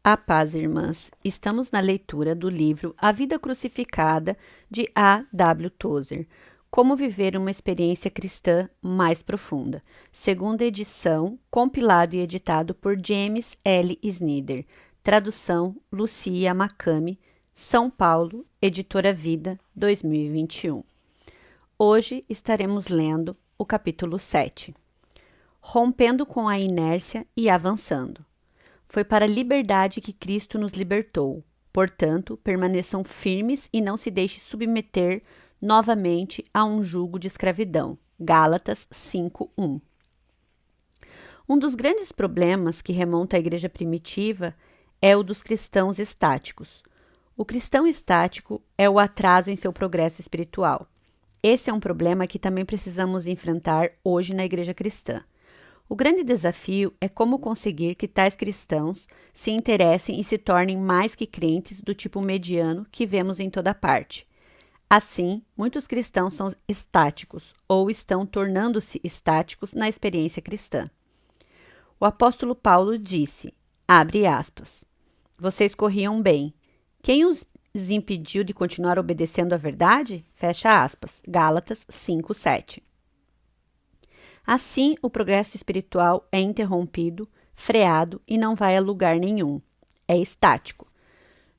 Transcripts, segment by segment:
A paz, irmãs. Estamos na leitura do livro A Vida Crucificada, de A. W. Tozer. Como viver uma experiência cristã mais profunda. Segunda edição, compilado e editado por James L. Snyder. Tradução, Lucia Makami, São Paulo, Editora Vida, 2021. Hoje estaremos lendo o capítulo 7. Rompendo com a inércia e avançando. Foi para a liberdade que Cristo nos libertou. Portanto, permaneçam firmes e não se deixem submeter novamente a um jugo de escravidão. Gálatas 5:1. Um dos grandes problemas que remonta à igreja primitiva é o dos cristãos estáticos. O cristão estático é o atraso em seu progresso espiritual. Esse é um problema que também precisamos enfrentar hoje na igreja cristã. O grande desafio é como conseguir que tais cristãos se interessem e se tornem mais que crentes do tipo mediano que vemos em toda parte. Assim, muitos cristãos são estáticos ou estão tornando-se estáticos na experiência cristã. O apóstolo Paulo disse, abre aspas, vocês corriam bem. Quem os impediu de continuar obedecendo à verdade? Fecha aspas. Gálatas 5:7. Assim, o progresso espiritual é interrompido, freado e não vai a lugar nenhum. É estático.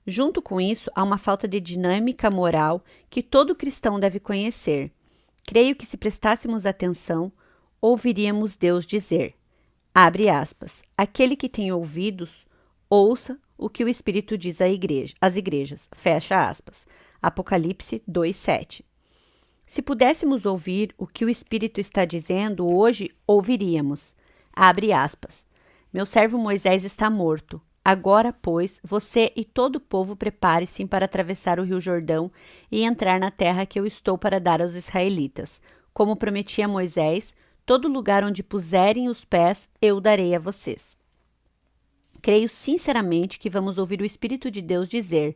Junto com isso, há uma falta de dinâmica moral que todo cristão deve conhecer. Creio que se prestássemos atenção, ouviríamos Deus dizer, abre aspas, aquele que tem ouvidos, ouça o que o Espírito diz às igrejas, fecha aspas. Apocalipse 2:7. Se pudéssemos ouvir o que o Espírito está dizendo hoje, ouviríamos. Abre aspas. Meu servo Moisés está morto. Agora, pois, você e todo o povo prepare-se para atravessar o rio Jordão e entrar na terra que eu estou para dar aos israelitas. Como prometi a Moisés, todo lugar onde puserem os pés, eu darei a vocês. Creio sinceramente que vamos ouvir o Espírito de Deus dizer,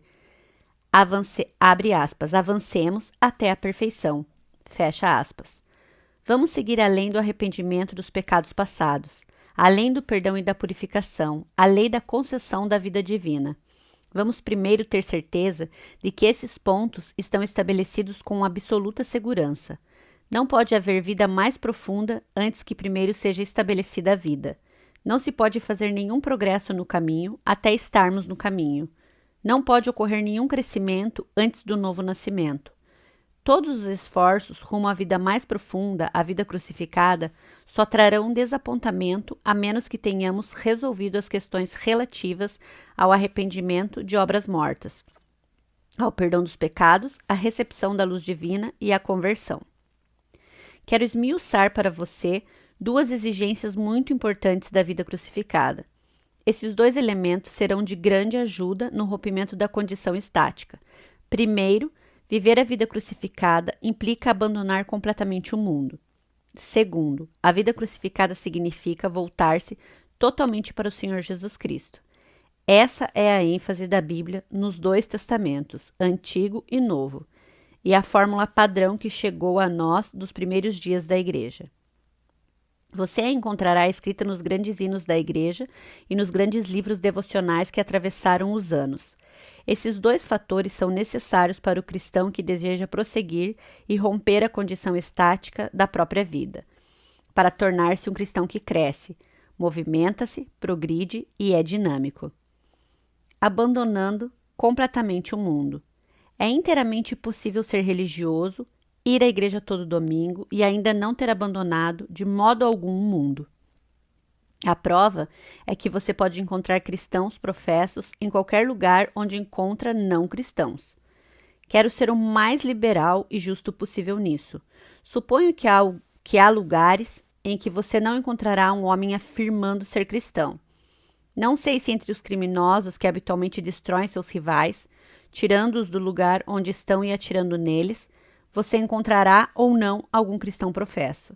abre aspas, avancemos até a perfeição, fecha aspas. Vamos seguir além do arrependimento dos pecados passados, além do perdão e da purificação, além da concessão da vida divina. Vamos primeiro ter certeza de que esses pontos estão estabelecidos com absoluta segurança. Não pode haver vida mais profunda antes que primeiro seja estabelecida a vida. Não se pode fazer nenhum progresso no caminho até estarmos no caminho. Não pode ocorrer nenhum crescimento antes do novo nascimento. Todos os esforços rumo à vida mais profunda, à vida crucificada, só trarão desapontamento a menos que tenhamos resolvido as questões relativas ao arrependimento de obras mortas, ao perdão dos pecados, à recepção da luz divina e à conversão. Quero esmiuçar para você duas exigências muito importantes da vida crucificada. Esses dois elementos serão de grande ajuda no rompimento da condição estática. Primeiro, viver a vida crucificada implica abandonar completamente o mundo. Segundo, a vida crucificada significa voltar-se totalmente para o Senhor Jesus Cristo. Essa é a ênfase da Bíblia nos dois testamentos, Antigo e Novo, e a fórmula padrão que chegou a nós dos primeiros dias da Igreja. Você a encontrará escrita nos grandes hinos da Igreja e nos grandes livros devocionais que atravessaram os anos. Esses dois fatores são necessários para o cristão que deseja prosseguir e romper a condição estática da própria vida, para tornar-se um cristão que cresce, movimenta-se, progride e é dinâmico. Abandonando completamente o mundo. É inteiramente possível ser religioso, ir à igreja todo domingo e ainda não ter abandonado de modo algum o mundo. A prova é que você pode encontrar cristãos professos em qualquer lugar onde encontra não cristãos. Quero ser o mais liberal e justo possível nisso. Suponho que há lugares em que você não encontrará um homem afirmando ser cristão. Não sei se entre os criminosos que habitualmente destroem seus rivais, tirando-os do lugar onde estão e atirando neles, você encontrará ou não algum cristão professo.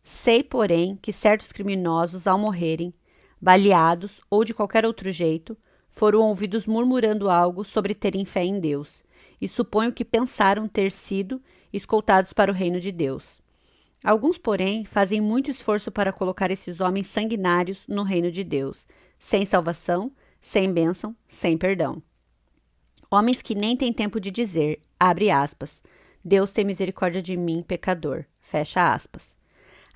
Sei, porém, que certos criminosos, ao morrerem, baleados ou de qualquer outro jeito, foram ouvidos murmurando algo sobre terem fé em Deus, e suponho que pensaram ter sido escoltados para o reino de Deus. Alguns, porém, fazem muito esforço para colocar esses homens sanguinários no reino de Deus, sem salvação, sem bênção, sem perdão. Homens que nem têm tempo de dizer, abre aspas, Deus tem misericórdia de mim, pecador, fecha aspas.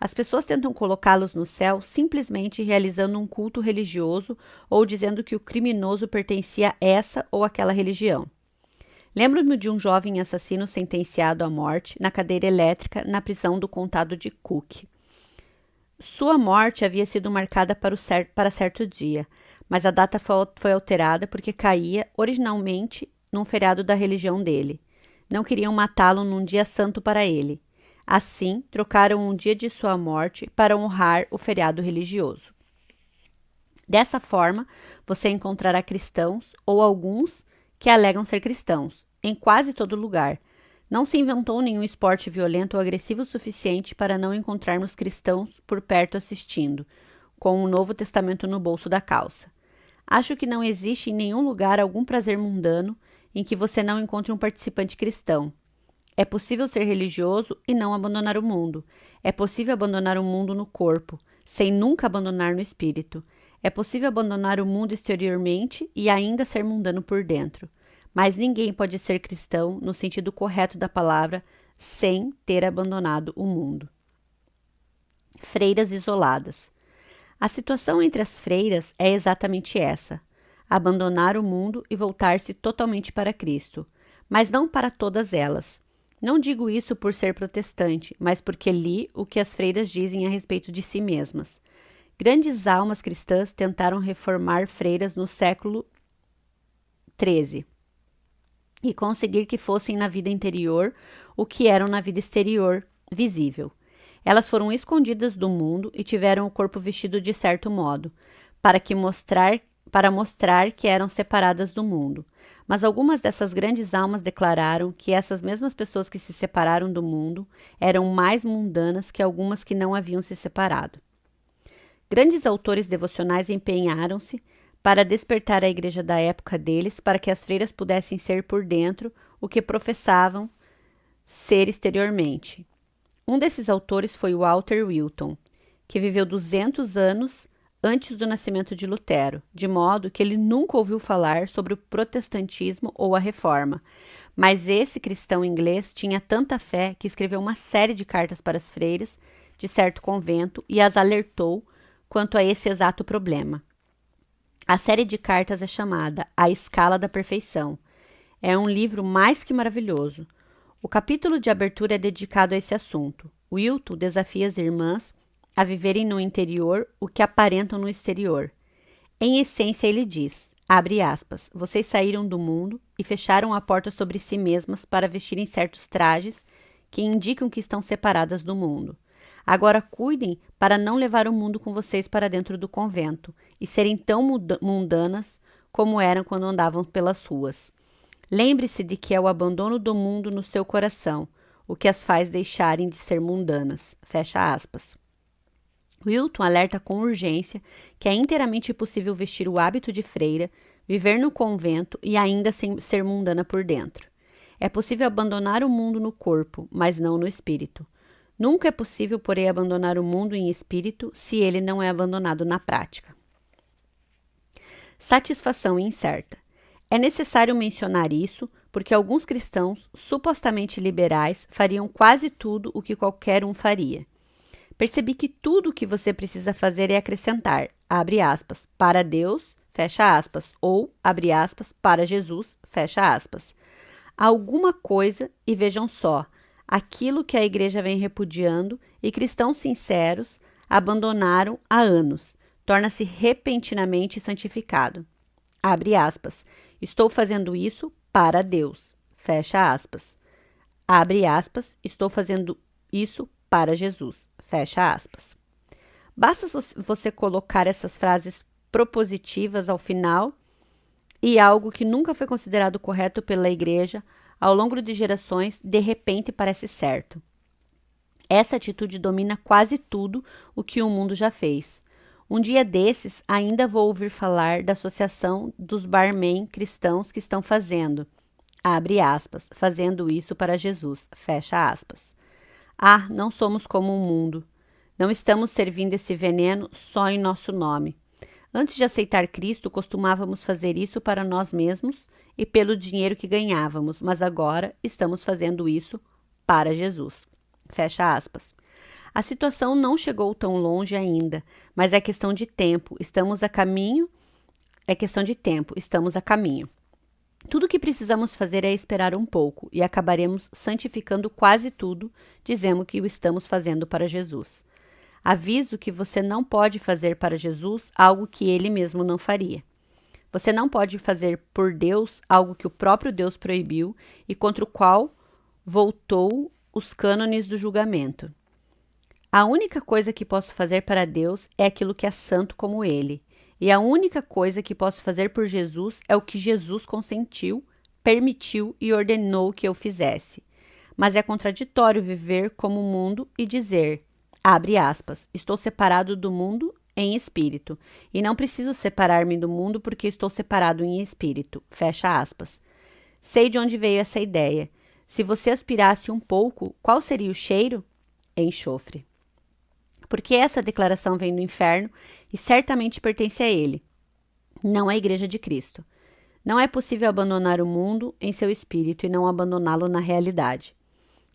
As pessoas tentam colocá-los no céu simplesmente realizando um culto religioso ou dizendo que o criminoso pertencia a essa ou aquela religião. Lembro-me de um jovem assassino sentenciado à morte na cadeira elétrica na prisão do condado de Cook. Sua morte havia sido marcada para certo dia, mas a data foi alterada porque caía originalmente num feriado da religião dele. Não queriam matá-lo num dia santo para ele. Assim, trocaram um dia de sua morte para honrar o feriado religioso. Dessa forma, você encontrará cristãos, ou alguns que alegam ser cristãos, em quase todo lugar. Não se inventou nenhum esporte violento ou agressivo o suficiente para não encontrarmos cristãos por perto assistindo, com o Novo Testamento no bolso da calça. Acho que não existe em nenhum lugar algum prazer mundano em que você não encontre um participante cristão. É possível ser religioso e não abandonar o mundo. É possível abandonar o mundo no corpo, sem nunca abandonar no espírito. É possível abandonar o mundo exteriormente e ainda ser mundano por dentro. Mas ninguém pode ser cristão no sentido correto da palavra sem ter abandonado o mundo. Freiras isoladas. A situação entre as freiras é exatamente essa: abandonar o mundo e voltar-se totalmente para Cristo, mas não para todas elas. Não digo isso por ser protestante, mas porque li o que as freiras dizem a respeito de si mesmas. Grandes almas cristãs tentaram reformar freiras no século XIII e conseguir que fossem na vida interior o que eram na vida exterior, visível. Elas foram escondidas do mundo e tiveram o corpo vestido de certo modo, para mostrar que eram separadas do mundo. Mas algumas dessas grandes almas declararam que essas mesmas pessoas que se separaram do mundo eram mais mundanas que algumas que não haviam se separado. Grandes autores devocionais empenharam-se para despertar a igreja da época deles para que as freiras pudessem ser por dentro o que professavam ser exteriormente. Um desses autores foi Walter Wilton, que viveu 200 anos antes do nascimento de Lutero, de modo que ele nunca ouviu falar sobre o protestantismo ou a reforma. Mas esse cristão inglês tinha tanta fé que escreveu uma série de cartas para as freiras de certo convento e as alertou quanto a esse exato problema. A série de cartas é chamada A Escala da Perfeição. É um livro mais que maravilhoso. O capítulo de abertura é dedicado a esse assunto. Wilton desafia as irmãs a viverem no interior o que aparentam no exterior. Em essência, ele diz, abre aspas, vocês saíram do mundo e fecharam a porta sobre si mesmas para vestirem certos trajes que indicam que estão separadas do mundo. Agora cuidem para não levar o mundo com vocês para dentro do convento e serem tão mundanas como eram quando andavam pelas ruas. Lembre-se de que é o abandono do mundo no seu coração, o que as faz deixarem de ser mundanas. Fecha aspas. Wilton alerta com urgência que é inteiramente possível vestir o hábito de freira, viver no convento e ainda ser mundana por dentro. É possível abandonar o mundo no corpo, mas não no espírito. Nunca é possível, porém, abandonar o mundo em espírito se ele não é abandonado na prática. Satisfação incerta. É necessário mencionar isso porque alguns cristãos supostamente liberais fariam quase tudo o que qualquer um faria. Percebi que tudo o que você precisa fazer é acrescentar, abre aspas, para Deus, fecha aspas, ou, abre aspas, para Jesus, fecha aspas, alguma coisa e vejam só, aquilo que a igreja vem repudiando e cristãos sinceros abandonaram há anos, torna-se repentinamente santificado. Abre aspas, estou fazendo isso para Deus, fecha aspas. Abre aspas, estou fazendo isso para Jesus, fecha aspas. Basta você colocar essas frases propositivas ao final e algo que nunca foi considerado correto pela igreja ao longo de gerações, de repente parece certo. Essa atitude domina quase tudo o que o mundo já fez. Um dia desses, ainda vou ouvir falar da associação dos barman cristãos que estão fazendo, abre aspas, fazendo isso para Jesus, fecha aspas. Ah, não somos como o mundo. Não estamos servindo esse veneno só em nosso nome. Antes de aceitar Cristo, costumávamos fazer isso para nós mesmos e pelo dinheiro que ganhávamos, mas agora estamos fazendo isso para Jesus. Fecha aspas. A situação não chegou tão longe ainda, mas é questão de tempo. Estamos a caminho. Tudo o que precisamos fazer é esperar um pouco e acabaremos santificando quase tudo, dizendo que o estamos fazendo para Jesus. Aviso que você não pode fazer para Jesus algo que ele mesmo não faria. Você não pode fazer por Deus algo que o próprio Deus proibiu e contra o qual voltou os cânones do julgamento. A única coisa que posso fazer para Deus é aquilo que é santo como ele. E a única coisa que posso fazer por Jesus é o que Jesus consentiu, permitiu e ordenou que eu fizesse. Mas é contraditório viver como o mundo e dizer, abre aspas, estou separado do mundo em espírito, e não preciso separar-me do mundo porque estou separado em espírito, fecha aspas. Sei de onde veio essa ideia. Se você aspirasse um pouco, qual seria o cheiro? Enxofre. Porque essa declaração vem do inferno e certamente pertence a ele, não à Igreja de Cristo. Não é possível abandonar o mundo em seu espírito e não abandoná-lo na realidade.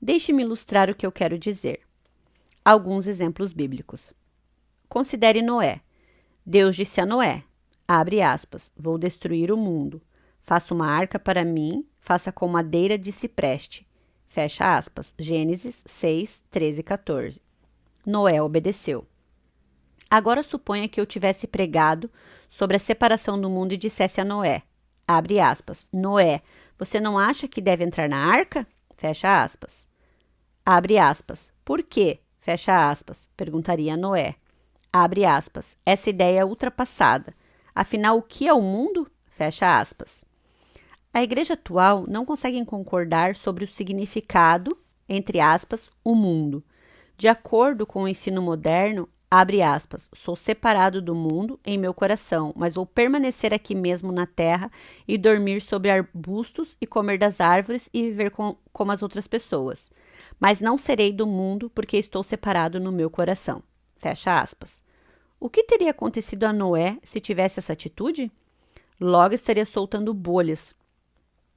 Deixe-me ilustrar o que eu quero dizer. Alguns exemplos bíblicos. Considere Noé. Deus disse a Noé, abre aspas, vou destruir o mundo. Faça uma arca para mim, faça com madeira de cipreste. Fecha aspas. Gênesis 6, 13 e 14. Noé obedeceu. Agora suponha que eu tivesse pregado sobre a separação do mundo e dissesse a Noé, abre aspas, Noé, você não acha que deve entrar na arca? Fecha aspas. Abre aspas. Por quê? Fecha aspas. Perguntaria a Noé. Abre aspas. Essa ideia é ultrapassada. Afinal, o que é o mundo? Fecha aspas. A igreja atual não consegue concordar sobre o significado, entre aspas, o mundo. De acordo com o ensino moderno, abre aspas, sou separado do mundo em meu coração, mas vou permanecer aqui mesmo na terra e dormir sobre arbustos e comer das árvores e viver como as outras pessoas. Mas não serei do mundo porque estou separado no meu coração. Fecha aspas. O que teria acontecido a Noé se tivesse essa atitude? Logo estaria soltando bolhas.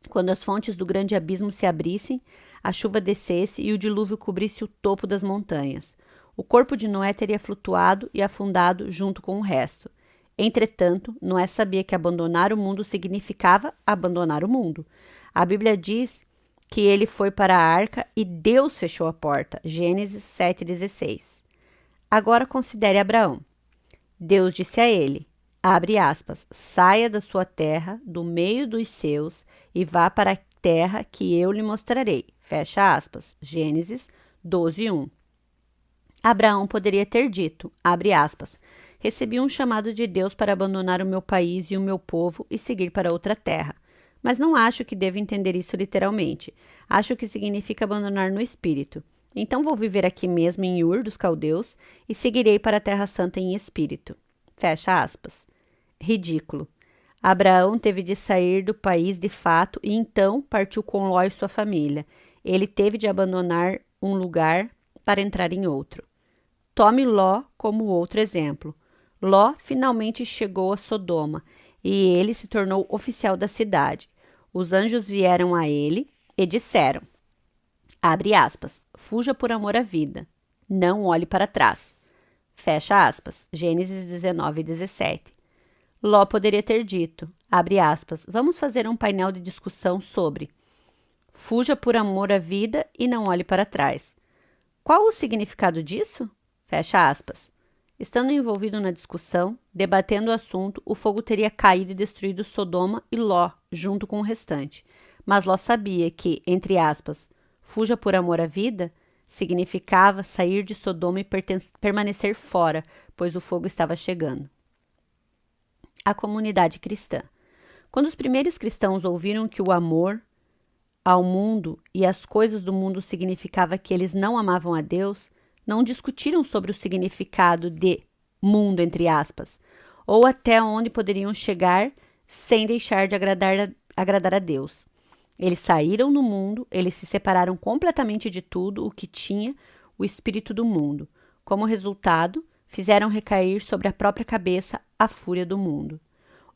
Quando as fontes do grande abismo se abrissem, a chuva descesse e o dilúvio cobrisse o topo das montanhas. O corpo de Noé teria flutuado e afundado junto com o resto. Entretanto, Noé sabia que abandonar o mundo significava abandonar o mundo. A Bíblia diz que ele foi para a arca e Deus fechou a porta. Gênesis 7,16. Agora considere Abraão. Deus disse a ele, abre aspas, saia da sua terra, do meio dos seus, e vá para a terra que eu lhe mostrarei. Fecha aspas. Gênesis 12:1. Abraão poderia ter dito, abre aspas, recebi um chamado de Deus para abandonar o meu país e o meu povo e seguir para outra terra. Mas não acho que devo entender isso literalmente. Acho que significa abandonar no espírito. Então vou viver aqui mesmo em Ur dos Caldeus e seguirei para a Terra Santa em espírito. Fecha aspas. Ridículo. Abraão teve de sair do país de fato e então partiu com Ló e sua família. Ele teve de abandonar um lugar para entrar em outro. Tome Ló como outro exemplo. Ló finalmente chegou a Sodoma e ele se tornou oficial da cidade. Os anjos vieram a ele e disseram, abre aspas, fuja por amor à vida, não olhe para trás. Fecha aspas, Gênesis 19:17. Ló poderia ter dito, abre aspas, vamos fazer um painel de discussão sobre fuja por amor à vida e não olhe para trás. Qual o significado disso? Fecha aspas. Estando envolvido na discussão, debatendo o assunto, o fogo teria caído e destruído Sodoma e Ló, junto com o restante. Mas Ló sabia que, entre aspas, fuja por amor à vida, significava sair de Sodoma e permanecer fora, pois o fogo estava chegando. A comunidade cristã. Quando os primeiros cristãos ouviram que o amor ao mundo e às coisas do mundo significava que eles não amavam a Deus, não discutiram sobre o significado de mundo, entre aspas, ou até onde poderiam chegar sem deixar de agradar a Deus. Eles saíram do mundo, eles se separaram completamente de tudo o que tinha o espírito do mundo. Como resultado, fizeram recair sobre a própria cabeça a fúria do mundo.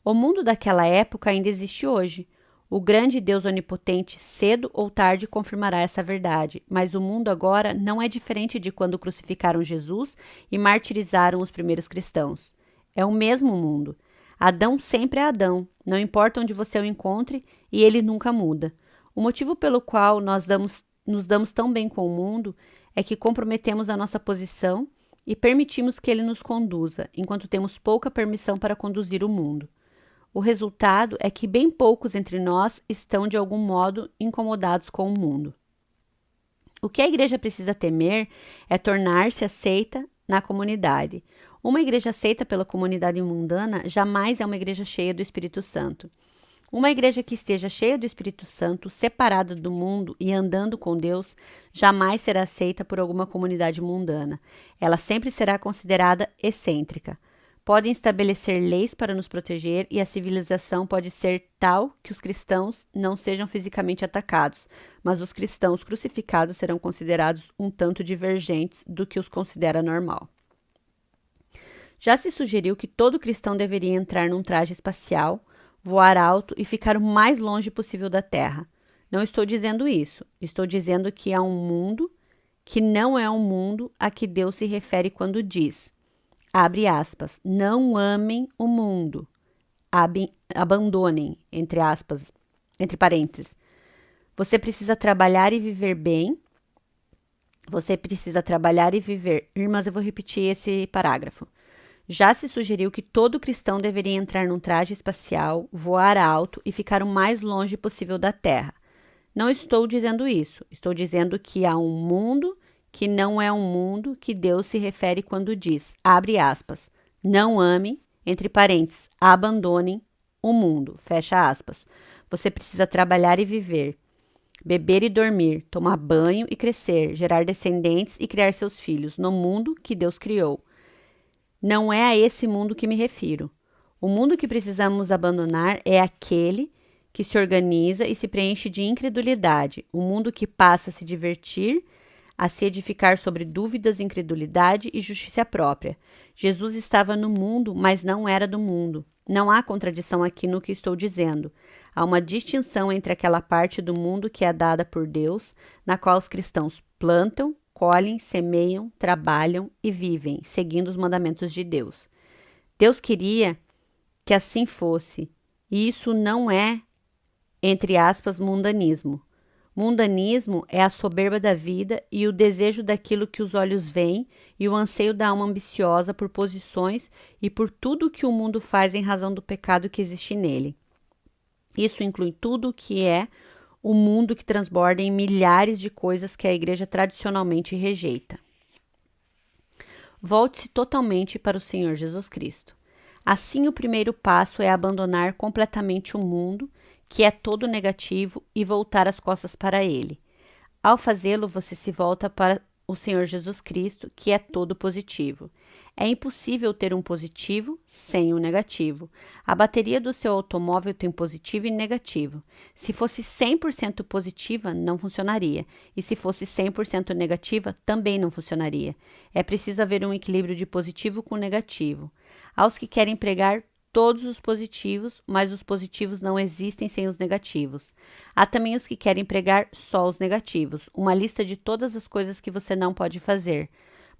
O mundo daquela época ainda existe hoje. O grande Deus onipotente cedo ou tarde confirmará essa verdade, mas o mundo agora não é diferente de quando crucificaram Jesus e martirizaram os primeiros cristãos. É o mesmo mundo. Adão sempre é Adão, não importa onde você o encontre, e ele nunca muda. O motivo pelo qual nos damos tão bem com o mundo é que comprometemos a nossa posição e permitimos que ele nos conduza, enquanto temos pouca permissão para conduzir o mundo. O resultado é que bem poucos entre nós estão, de algum modo, incomodados com o mundo. O que a igreja precisa temer é tornar-se aceita na comunidade. Uma igreja aceita pela comunidade mundana jamais é uma igreja cheia do Espírito Santo. Uma igreja que esteja cheia do Espírito Santo, separada do mundo e andando com Deus, jamais será aceita por alguma comunidade mundana. Ela sempre será considerada excêntrica. Podem estabelecer leis para nos proteger e a civilização pode ser tal que os cristãos não sejam fisicamente atacados, mas os cristãos crucificados serão considerados um tanto divergentes do que os considera normal. Já se sugeriu que todo cristão deveria entrar num traje espacial, voar alto e ficar o mais longe possível da Terra. Não estou dizendo isso. Estou dizendo que há um mundo que não é um mundo a que Deus se refere quando diz, abre aspas, não amem o mundo, abandonem, entre aspas, entre parênteses. Você precisa trabalhar e viver bem. Você precisa trabalhar e viver. Irmãs, eu vou repetir esse parágrafo. Já se sugeriu que todo cristão deveria entrar num traje espacial, voar alto e ficar o mais longe possível da Terra. Não estou dizendo isso. Estou dizendo que há um mundo que não é um mundo que Deus se refere quando diz, abre aspas, não amem, entre parênteses, abandonem o mundo, fecha aspas. Você precisa trabalhar e viver, beber e dormir, tomar banho e crescer, gerar descendentes e criar seus filhos no mundo que Deus criou. Não é a esse mundo que me refiro. O mundo que precisamos abandonar é aquele que se organiza e se preenche de incredulidade, o mundo que passa a se divertir, a se edificar sobre dúvidas, incredulidade e justiça própria. Jesus estava no mundo, mas não era do mundo. Não há contradição aqui no que estou dizendo. Há uma distinção entre aquela parte do mundo que é dada por Deus, na qual os cristãos plantam, colhem, semeiam, trabalham e vivem, seguindo os mandamentos de Deus. Deus queria que assim fosse, e isso não é, entre aspas, mundanismo. Mundanismo é a soberba da vida e o desejo daquilo que os olhos veem e o anseio da alma ambiciosa por posições e por tudo o que o mundo faz em razão do pecado que existe nele. Isso inclui tudo o que é o mundo que transborda em milhares de coisas que a igreja tradicionalmente rejeita. Volte-se totalmente para o Senhor Jesus Cristo. Assim, o primeiro passo é abandonar completamente o mundo, que é todo negativo, e voltar as costas para ele. Ao fazê-lo, você se volta para o Senhor Jesus Cristo, que é todo positivo. É impossível ter um positivo sem um negativo. A bateria do seu automóvel tem positivo e negativo. Se fosse 100% positiva, não funcionaria. E se fosse 100% negativa, também não funcionaria. É preciso haver um equilíbrio de positivo com negativo. Aos que querem pregar todos os positivos, mas os positivos não existem sem os negativos. Há também os que querem pregar só os negativos, uma lista de todas as coisas que você não pode fazer.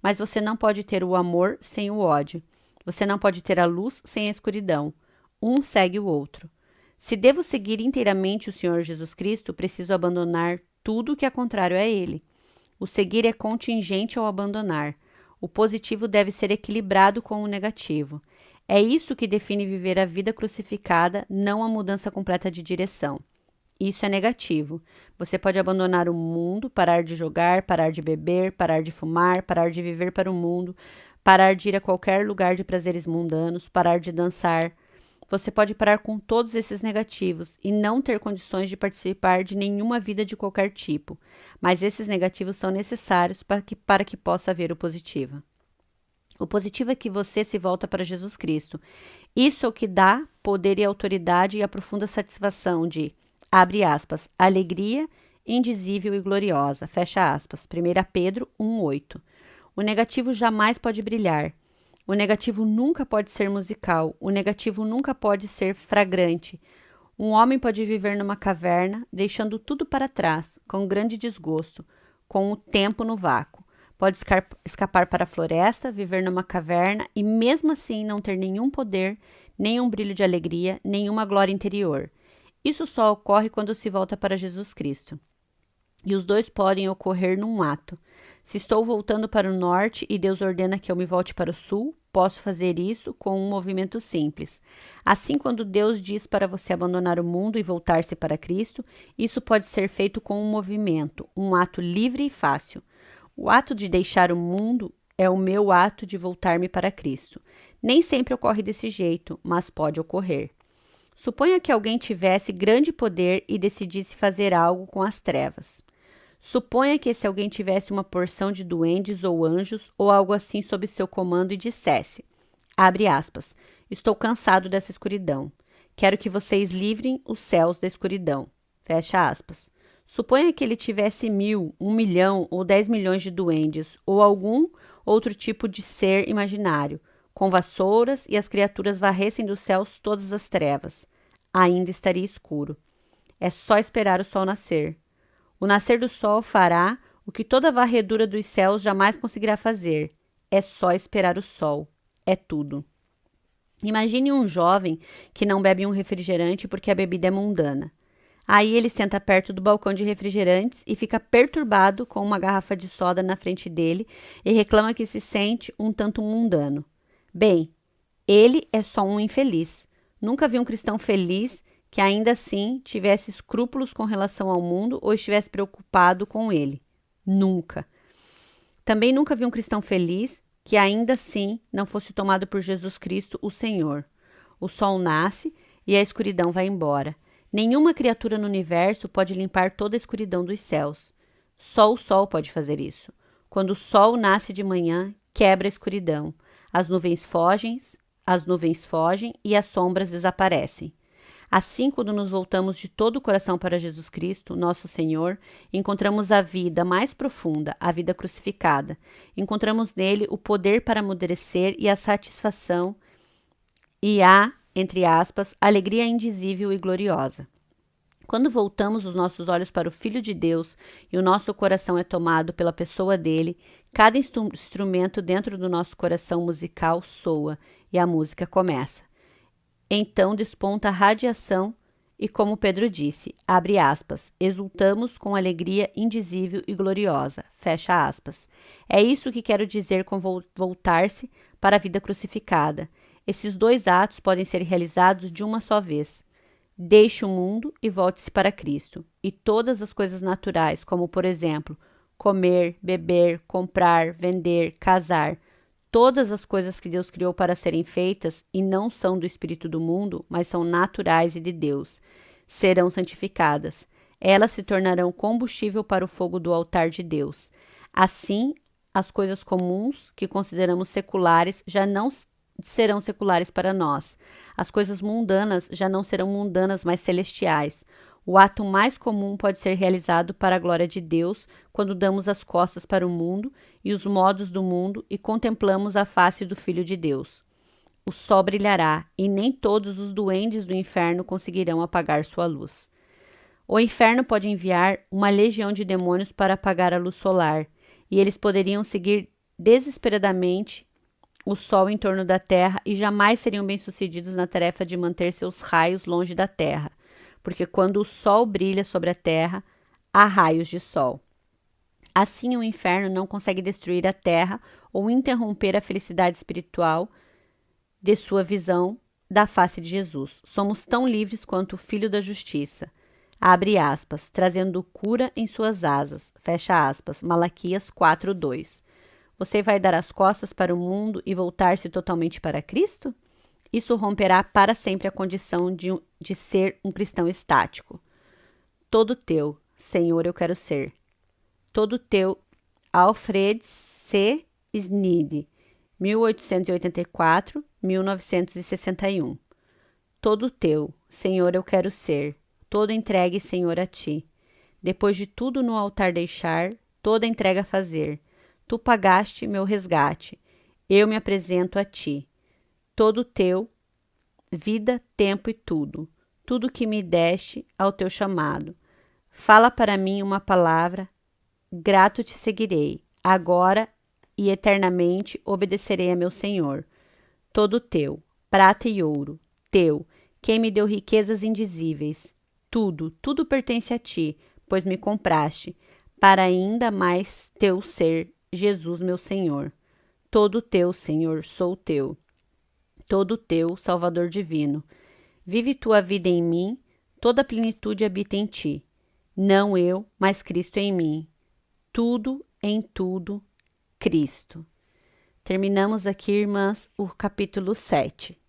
Mas você não pode ter o amor sem o ódio. Você não pode ter a luz sem a escuridão. Um segue o outro. Se devo seguir inteiramente o Senhor Jesus Cristo, preciso abandonar tudo que é contrário a ele. O seguir é contingente ao abandonar. O positivo deve ser equilibrado com o negativo. É isso que define viver a vida crucificada, não a mudança completa de direção. Isso é negativo. Você pode abandonar o mundo, parar de jogar, parar de beber, parar de fumar, parar de viver para o mundo, parar de ir a qualquer lugar de prazeres mundanos, parar de dançar. Você pode parar com todos esses negativos e não ter condições de participar de nenhuma vida de qualquer tipo. Mas esses negativos são necessários para que possa haver o positivo. O positivo é que você se volta para Jesus Cristo. Isso é o que dá poder e autoridade e a profunda satisfação de, abre aspas, alegria indizível e gloriosa, fecha aspas, 1 Pedro 1,8. O negativo jamais pode brilhar. O negativo nunca pode ser musical, o negativo nunca pode ser fragrante. Um homem pode viver numa caverna, deixando tudo para trás, com grande desgosto, com o tempo no vácuo. Pode escapar para a floresta, viver numa caverna e mesmo assim não ter nenhum poder, nenhum brilho de alegria, nenhuma glória interior. Isso só ocorre quando se volta para Jesus Cristo. E os dois podem ocorrer num ato. Se estou voltando para o norte e Deus ordena que eu me volte para o sul, posso fazer isso com um movimento simples. Assim, quando Deus diz para você abandonar o mundo e voltar-se para Cristo, isso pode ser feito com um movimento, um ato livre e fácil. O ato de deixar o mundo é o meu ato de voltar-me para Cristo. Nem sempre ocorre desse jeito, mas pode ocorrer. Suponha que alguém tivesse grande poder e decidisse fazer algo com as trevas. Suponha que esse alguém tivesse uma porção de duendes ou anjos ou algo assim sob seu comando e dissesse, abre aspas, estou cansado dessa escuridão. Quero que vocês livrem os céus da escuridão. Fecha aspas. Suponha que ele tivesse 1.000, 1 milhão ou 10 milhões de duendes ou algum outro tipo de ser imaginário, com vassouras e as criaturas varressem dos céus todas as trevas. Ainda estaria escuro. É só esperar o sol nascer. O nascer do sol fará o que toda a varredura dos céus jamais conseguirá fazer. É só esperar o sol. É tudo. Imagine um jovem que não bebe um refrigerante porque a bebida é mundana. Aí ele senta perto do balcão de refrigerantes e fica perturbado com uma garrafa de soda na frente dele e reclama que se sente um tanto mundano. Bem, ele é só um infeliz. Nunca vi um cristão feliz que ainda assim tivesse escrúpulos com relação ao mundo ou estivesse preocupado com ele. Nunca. Também nunca vi um cristão feliz que ainda assim não fosse tomado por Jesus Cristo, o Senhor. O sol nasce e a escuridão vai embora. Nenhuma criatura no universo pode limpar toda a escuridão dos céus. Só o sol pode fazer isso. Quando o sol nasce de manhã, quebra a escuridão. As nuvens fogem e as sombras desaparecem. Assim, quando nos voltamos de todo o coração para Jesus Cristo, nosso Senhor, encontramos a vida mais profunda, a vida crucificada. Encontramos nele o poder para amadurecer e a satisfação e a, entre aspas, alegria indizível e gloriosa. Quando voltamos os nossos olhos para o Filho de Deus e o nosso coração é tomado pela pessoa dele, cada instrumento dentro do nosso coração musical soa e a música começa. Então desponta a radiação e, como Pedro disse, abre aspas, exultamos com alegria indizível e gloriosa, fecha aspas. É isso que quero dizer com voltar-se para a vida crucificada. Esses dois atos podem ser realizados de uma só vez. Deixe o mundo e volte-se para Cristo. E todas as coisas naturais, como, por exemplo, comer, beber, comprar, vender, casar, todas as coisas que Deus criou para serem feitas e não são do espírito do mundo, mas são naturais e de Deus, serão santificadas. Elas se tornarão combustível para o fogo do altar de Deus. Assim, as coisas comuns que consideramos seculares já não serão seculares para nós. As coisas mundanas já não serão mundanas, mas celestiais. O ato mais comum pode ser realizado para a glória de Deus quando damos as costas para o mundo e os modos do mundo e contemplamos a face do Filho de Deus. O sol brilhará e nem todos os duendes do inferno conseguirão apagar sua luz. O inferno pode enviar uma legião de demônios para apagar a luz solar, e eles poderiam seguir desesperadamente o sol em torno da Terra e jamais seriam bem-sucedidos na tarefa de manter seus raios longe da Terra, porque quando o sol brilha sobre a Terra, há raios de sol. Assim, o inferno não consegue destruir a Terra ou interromper a felicidade espiritual de sua visão da face de Jesus. Somos tão livres quanto o Filho da Justiça. Abre aspas, trazendo cura em suas asas. Fecha aspas, Malaquias 4:2. Você vai dar as costas para o mundo e voltar-se totalmente para Cristo? Isso romperá para sempre a condição de ser um cristão estático. Todo teu, Senhor, eu quero ser. Todo teu, Alfred C. Snide, 1884-1961. Todo teu, Senhor, eu quero ser. Todo entregue, Senhor, a ti. Depois de tudo no altar deixar, toda entrega fazer. Tu pagaste meu resgate. eu me apresento a ti. Todo teu, vida, tempo e tudo. Tudo que me deste ao teu chamado. Fala para mim uma palavra, grato te seguirei. Agora e eternamente obedecerei a meu Senhor. Todo teu, prata e ouro, teu, quem me deu riquezas indizíveis. Tudo pertence a ti, pois me compraste, para ainda mais teu ser, Jesus meu Senhor. Todo teu, Senhor, sou teu. Todo teu, Salvador divino. Vive tua vida em mim, toda a plenitude habita em ti. Não eu, mas Cristo em mim. Tudo, em tudo, Cristo. Terminamos aqui, irmãs, o capítulo 7.